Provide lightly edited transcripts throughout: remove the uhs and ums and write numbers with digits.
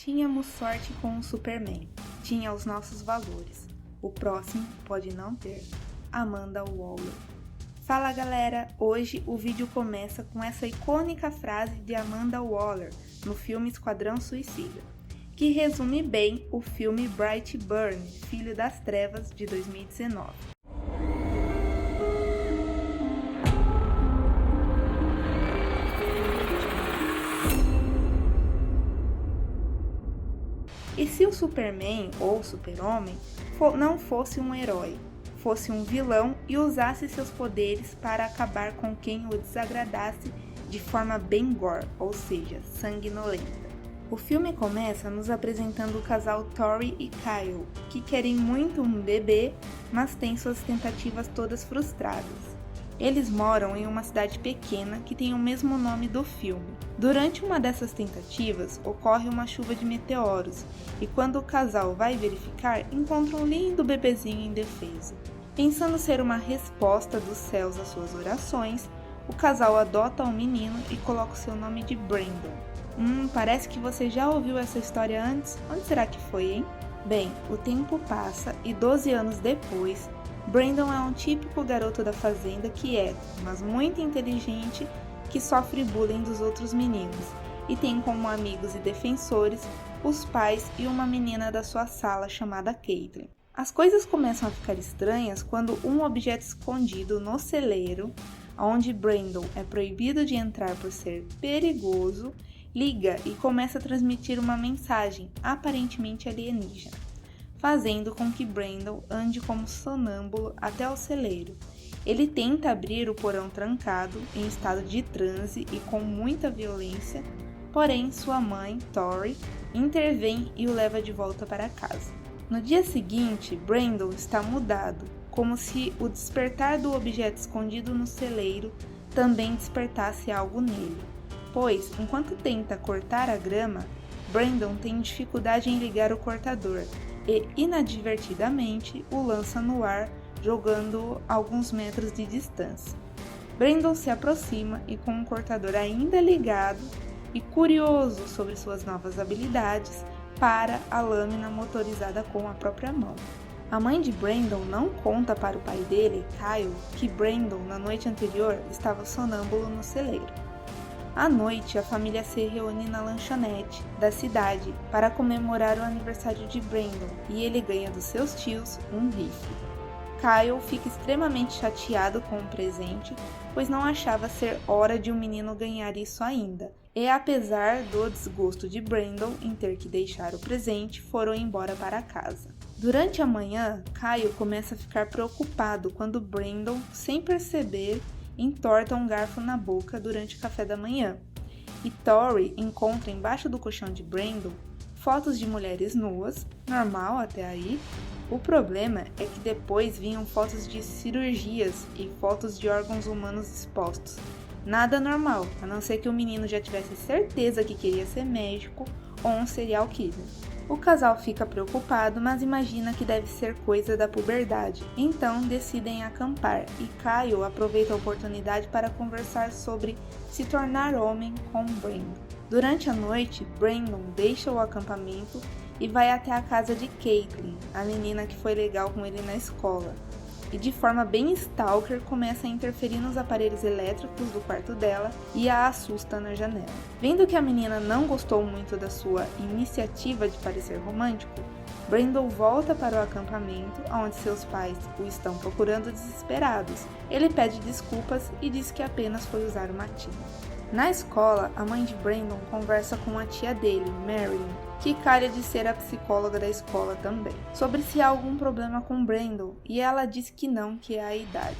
Tínhamos sorte com o Superman, tinha os nossos valores. O próximo pode não ter. Amanda Waller. Fala galera, hoje o vídeo começa com essa icônica frase de Amanda Waller no filme Esquadrão Suicida, que resume bem o filme Brightburn, Filho das Trevas, de 2019. E se o Superman ou Super-Homem não fosse um herói, fosse um vilão e usasse seus poderes para acabar com quem o desagradasse de forma bem gore, ou seja, sanguinolenta? O filme começa nos apresentando o casal Tori e Kyle, que querem muito um bebê, mas têm suas tentativas todas frustradas. Eles moram em uma cidade pequena que tem o mesmo nome do filme. Durante uma dessas tentativas, ocorre uma chuva de meteoros, e quando o casal vai verificar, encontra um lindo bebezinho indefeso. Pensando ser uma resposta dos céus às suas orações, o casal adota o menino e coloca o seu nome de Brandon. Parece que você já ouviu essa história antes. Onde será que foi, hein? Bem, o tempo passa e 12 anos depois, Brandon é um típico garoto da fazenda quieto, mas muito inteligente, que sofre bullying dos outros meninos e tem como amigos e defensores os pais e uma menina da sua sala chamada Caitlin. As coisas começam a ficar estranhas quando um objeto escondido no celeiro, onde Brandon é proibido de entrar por ser perigoso, liga e começa a transmitir uma mensagem aparentemente alienígena, fazendo com que Brandon ande como sonâmbulo até o celeiro. Ele tenta abrir o porão trancado, em estado de transe e com muita violência, porém sua mãe, Tori, intervém e o leva de volta para casa. No dia seguinte, Brandon está mudado, como se o despertar do objeto escondido no celeiro também despertasse algo nele, pois, enquanto tenta cortar a grama, Brandon tem dificuldade em ligar o cortador e, inadvertidamente, o lança no ar, jogando-o a alguns metros de distância. Brandon se aproxima e, com o cortador ainda ligado e curioso sobre suas novas habilidades, para a lâmina motorizada com a própria mão. A mãe de Brandon não conta para o pai dele, Kyle, que Brandon, na noite anterior, estava sonâmbulo no celeiro. À noite, a família se reúne na lanchonete da cidade para comemorar o aniversário de Brandon e ele ganha dos seus tios um rifle. Kyle fica extremamente chateado com o presente, pois não achava ser hora de um menino ganhar isso ainda, e apesar do desgosto de Brandon em ter que deixar o presente, foram embora para casa. Durante a manhã, Kyle começa a ficar preocupado quando Brandon, sem perceber, entorta um garfo na boca durante o café da manhã, e Tori encontra embaixo do colchão de Brandon fotos de mulheres nuas, normal até aí. O problema é que depois vinham fotos de cirurgias e fotos de órgãos humanos expostos. Nada normal, a não ser que o menino já tivesse certeza que queria ser médico ou um serial killer. O casal fica preocupado, mas imagina que deve ser coisa da puberdade, então decidem acampar e Kyle aproveita a oportunidade para conversar sobre se tornar homem com Brandon. Durante a noite, Brandon deixa o acampamento e vai até a casa de Caitlin, a menina que foi legal com ele na escola, e de forma bem stalker começa a interferir nos aparelhos elétricos do quarto dela e a assusta na janela. Vendo que a menina não gostou muito da sua iniciativa de parecer romântico, Brandon volta para o acampamento, onde seus pais o estão procurando desesperados. Ele pede desculpas e diz que apenas foi usar uma tinta. Na escola, a mãe de Brandon conversa com a tia dele, Marilyn, que calha de ser a psicóloga da escola também, sobre se há algum problema com Brandon, e ela diz que não, que é a idade.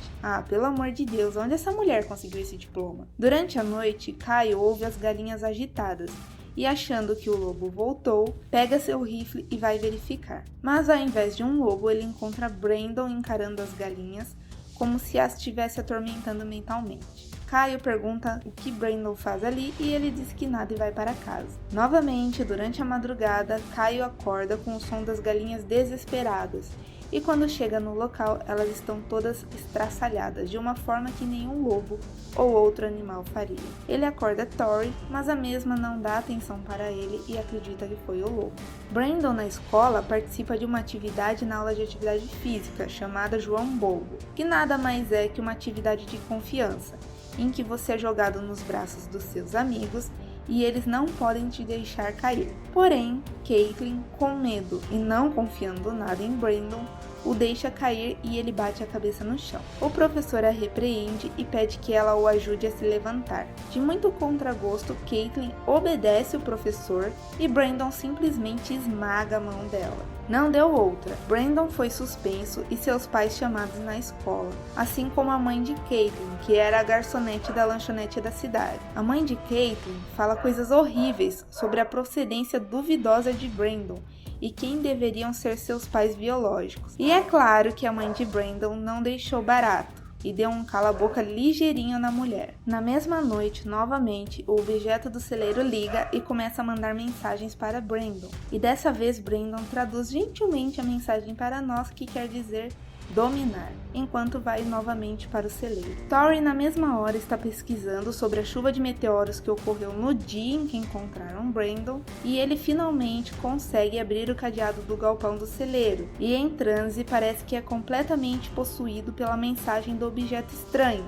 Pelo amor de Deus, onde essa mulher conseguiu esse diploma? Durante a noite, Kyle ouve as galinhas agitadas, e achando que o lobo voltou, pega seu rifle e vai verificar. Mas ao invés de um lobo, ele encontra Brandon encarando as galinhas, como se as estivesse atormentando mentalmente. Caio pergunta o que Brandon faz ali e ele diz que nada e vai para casa. Novamente, durante a madrugada, Caio acorda com o som das galinhas desesperadas e quando chega no local, elas estão todas estraçalhadas de uma forma que nenhum lobo ou outro animal faria. Ele acorda Tori, mas a mesma não dá atenção para ele e acredita que foi o lobo. Brandon na escola participa de uma atividade na aula de atividade física chamada João Bobo, que nada mais é que uma atividade de confiança, em que você é jogado nos braços dos seus amigos e eles não podem te deixar cair. Porém, Caitlin, com medo e não confiando nada em Brandon, o deixa cair e ele bate a cabeça no chão. O professor a repreende e pede que ela o ajude a se levantar. De muito contragosto, Caitlin obedece o professor e Brandon simplesmente esmaga a mão dela. Não deu outra. Brandon foi suspenso e seus pais chamados na escola, assim como a mãe de Caitlin, que era a garçonete da lanchonete da cidade. A mãe de Caitlin fala coisas horríveis sobre a procedência duvidosa de Brandon e quem deveriam ser seus pais biológicos. E é claro que a mãe de Brandon não deixou barato e deu um cala-boca ligeirinho na mulher. Na mesma noite, novamente, o objeto do celeiro liga e começa a mandar mensagens para Brandon. E dessa vez Brandon traduz gentilmente a mensagem para nós, que quer dizer dominar, enquanto vai novamente para o celeiro. Tori na mesma hora está pesquisando sobre a chuva de meteoros que ocorreu no dia em que encontraram Brandon e ele finalmente consegue abrir o cadeado do galpão do celeiro e em transe parece que é completamente possuído pela mensagem do objeto estranho,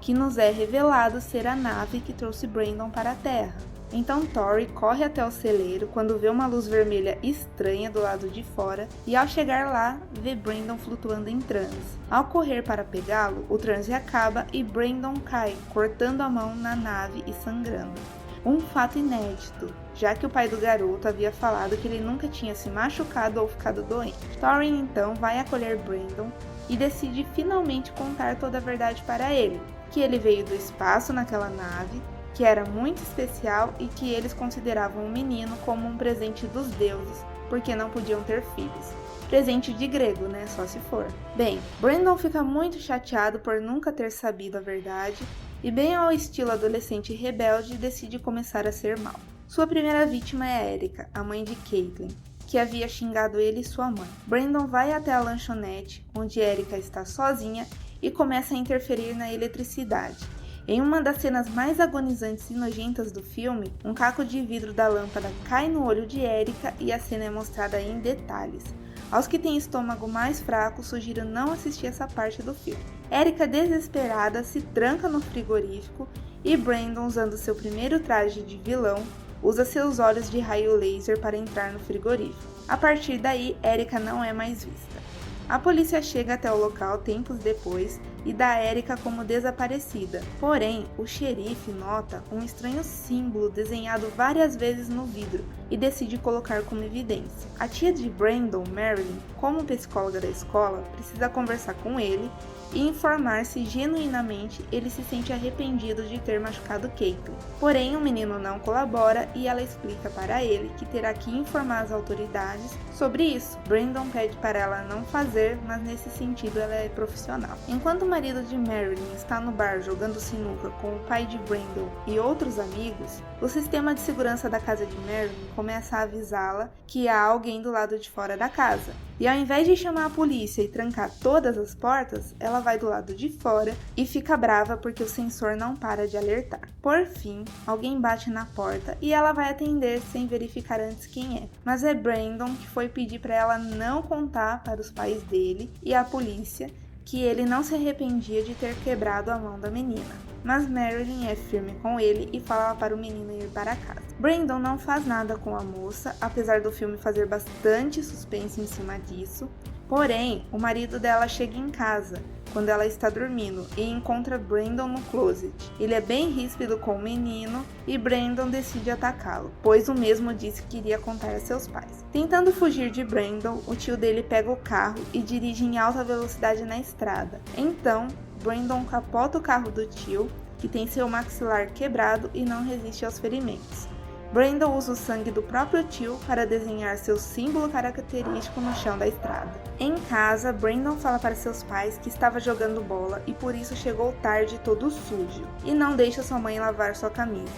que nos é revelado ser a nave que trouxe Brandon para a Terra. Então Tori corre até o celeiro quando vê uma luz vermelha estranha do lado de fora e ao chegar lá, vê Brandon flutuando em transe. Ao correr para pegá-lo, o transe acaba e Brandon cai, cortando a mão na nave e sangrando. Um fato inédito, já que o pai do garoto havia falado que ele nunca tinha se machucado ou ficado doente. Tori então vai acolher Brandon e decide finalmente contar toda a verdade para ele, que ele veio do espaço naquela nave, que era muito especial e que eles consideravam o menino como um presente dos deuses, porque não podiam ter filhos. Presente de grego, né? Só se for. Bem, Brandon fica muito chateado por nunca ter sabido a verdade e, bem ao estilo adolescente rebelde, decide começar a ser mau. Sua primeira vítima é Erica, a mãe de Caitlin, que havia xingado ele e sua mãe. Brandon vai até a lanchonete, onde Erica está sozinha, e começa a interferir na eletricidade. Em uma das cenas mais agonizantes e nojentas do filme, um caco de vidro da lâmpada cai no olho de Erica e a cena é mostrada em detalhes. Aos que têm estômago mais fraco, sugiro não assistir essa parte do filme. Erica, desesperada, se tranca no frigorífico e Brandon, usando seu primeiro traje de vilão, usa seus olhos de raio laser para entrar no frigorífico. A partir daí, Erica não é mais vista. A polícia chega até o local tempos depois e dá Erica como desaparecida. Porém, o xerife nota um estranho símbolo desenhado várias vezes no vidro e decide colocar como evidência. A tia de Brandon, Marilyn, como psicóloga da escola, precisa conversar com ele e informar se genuinamente ele se sente arrependido de ter machucado Caitlin. Porém, o menino não colabora e ela explica para ele que terá que informar as autoridades sobre isso. Brandon pede para ela não fazer, mas nesse sentido ela é profissional. Enquanto o marido de Marilyn está no bar jogando sinuca com o pai de Brandon e outros amigos, o sistema de segurança da casa de Marilyn começa a avisá-la que há alguém do lado de fora da casa. E ao invés de chamar a polícia e trancar todas as portas, ela vai do lado de fora e fica brava porque o sensor não para de alertar. Por fim, alguém bate na porta e ela vai atender sem verificar antes quem é. Mas é Brandon, que foi pedir para ela não contar para os pais dele e a polícia que ele não se arrependia de ter quebrado a mão da menina. Mas Marilyn é firme com ele e fala para o menino ir para casa. Brandon não faz nada com a moça, apesar do filme fazer bastante suspense em cima disso. Porém, o marido dela chega em casa quando ela está dormindo e encontra Brandon no closet. Ele é bem ríspido com o menino e Brandon decide atacá-lo, pois o mesmo disse que iria contar a seus pais. Tentando fugir de Brandon, o tio dele pega o carro e dirige em alta velocidade na estrada. Então, Brandon capota o carro do tio, que tem seu maxilar quebrado e não resiste aos ferimentos. Brandon usa o sangue do próprio tio para desenhar seu símbolo característico no chão da estrada. Em casa, Brandon fala para seus pais que estava jogando bola e por isso chegou tarde todo sujo, e não deixa sua mãe lavar sua camisa.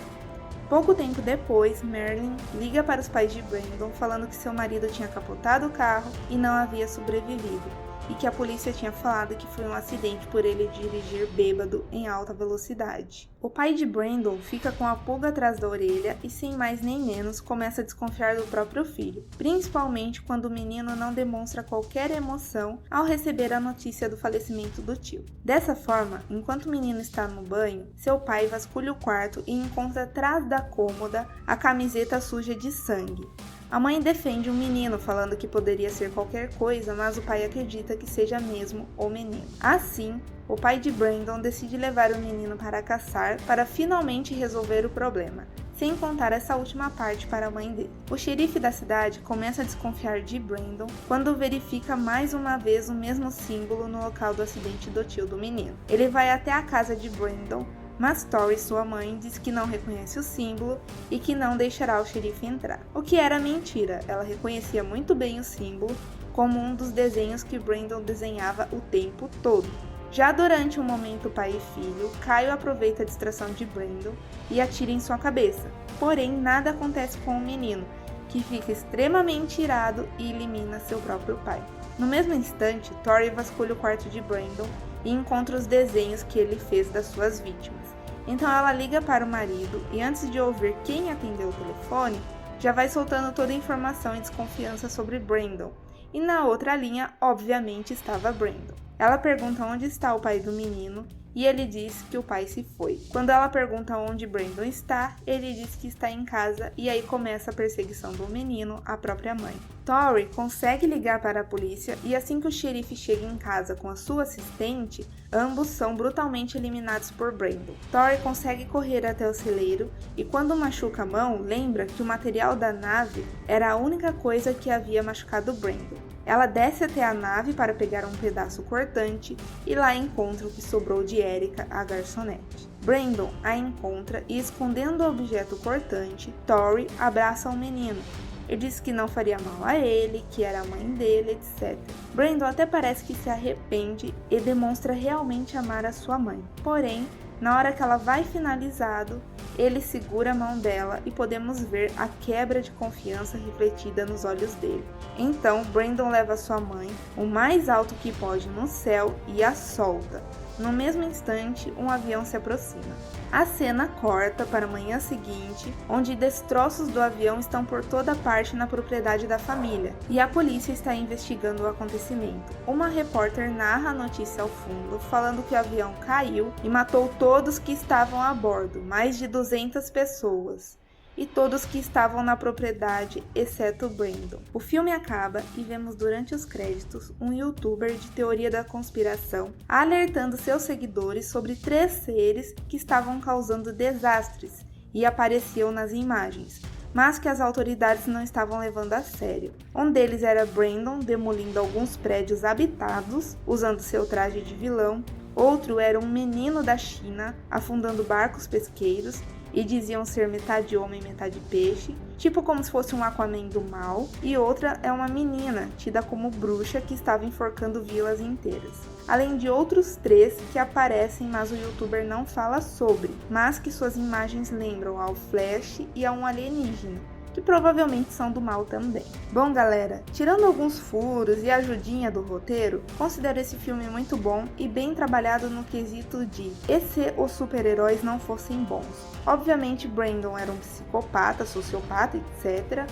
Pouco tempo depois, Marilyn liga para os pais de Brandon falando que seu marido tinha capotado o carro e não havia sobrevivido, e que a polícia tinha falado que foi um acidente por ele dirigir bêbado em alta velocidade. O pai de Brandon fica com a pulga atrás da orelha e, sem mais nem menos, começa a desconfiar do próprio filho, principalmente quando o menino não demonstra qualquer emoção ao receber a notícia do falecimento do tio. Dessa forma, enquanto o menino está no banho, seu pai vasculha o quarto e encontra atrás da cômoda a camiseta suja de sangue. A mãe defende o menino, falando que poderia ser qualquer coisa, mas o pai acredita que seja mesmo o menino. Assim, o pai de Brandon decide levar o menino para caçar para finalmente resolver o problema, sem contar essa última parte para a mãe dele. O xerife da cidade começa a desconfiar de Brandon quando verifica mais uma vez o mesmo símbolo no local do acidente do tio do menino. Ele vai até a casa de Brandon, mas Tori, sua mãe, diz que não reconhece o símbolo e que não deixará o xerife entrar. O que era mentira, ela reconhecia muito bem o símbolo como um dos desenhos que Brandon desenhava o tempo todo. Já durante um momento pai e filho, Kyle aproveita a distração de Brandon e atira em sua cabeça. Porém, nada acontece com o menino, que fica extremamente irado e elimina seu próprio pai. No mesmo instante, Tori vasculha o quarto de Brandon e encontra os desenhos que ele fez das suas vítimas. Então ela liga para o marido e, antes de ouvir quem atendeu o telefone, já vai soltando toda a informação e desconfiança sobre Brandon. E na outra linha, obviamente, estava Brandon. Ela pergunta onde está o pai do menino e ele diz que o pai se foi. Quando ela pergunta onde Brandon está, ele diz que está em casa e aí começa a perseguição do menino, a própria mãe. Tori consegue ligar para a polícia e assim que o xerife chega em casa com a sua assistente, ambos são brutalmente eliminados por Brandon. Tori consegue correr até o celeiro e quando machuca a mão, lembra que o material da nave era a única coisa que havia machucado Brandon. Ela desce até a nave para pegar um pedaço cortante e lá encontra o que sobrou de Erica, a garçonete. Brandon a encontra e, escondendo o objeto cortante, Tori abraça o menino. Ele diz que não faria mal a ele, que era a mãe dele, etc. Brandon até parece que se arrepende e demonstra realmente amar a sua mãe. Porém, na hora que ela vai finalizado, ele segura a mão dela e podemos ver a quebra de confiança refletida nos olhos dele. Então, Brandon leva sua mãe o mais alto que pode no céu e a solta. No mesmo instante, um avião se aproxima. A cena corta para a manhã seguinte, onde destroços do avião estão por toda parte na propriedade da família, e a polícia está investigando o acontecimento. Uma repórter narra a notícia ao fundo, falando que o avião caiu e matou todos que estavam a bordo, mais de 200 pessoas. E todos que estavam na propriedade, exceto Brandon. O filme acaba e vemos durante os créditos um youtuber de teoria da conspiração alertando seus seguidores sobre 3 seres que estavam causando desastres e apareciam nas imagens, mas que as autoridades não estavam levando a sério. Um deles era Brandon demolindo alguns prédios habitados usando seu traje de vilão, outro era um menino da China afundando barcos pesqueiros e diziam ser metade homem, metade peixe, tipo como se fosse um Aquaman do mal, e outra é uma menina, tida como bruxa, que estava enforcando vilas inteiras. Além de outros 3 que aparecem, mas o youtuber não fala sobre, mas que suas imagens lembram ao Flash e a um alienígena, que provavelmente são do mal também. Bom galera, tirando alguns furos e a ajudinha do roteiro, considero esse filme muito bom e bem trabalhado no quesito de e se os super-heróis não fossem bons. Obviamente Brandon era um psicopata, sociopata, etc.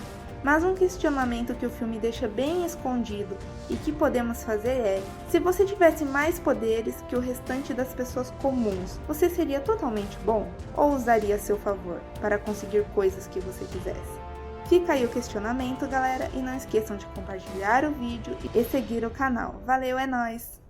Mas um questionamento que o filme deixa bem escondido e que podemos fazer é: se você tivesse mais poderes que o restante das pessoas comuns, você seria totalmente bom? Ou usaria a seu favor para conseguir coisas que você quisesse? Fica aí o questionamento, galera, e não esqueçam de compartilhar o vídeo e seguir o canal. Valeu, é nóis!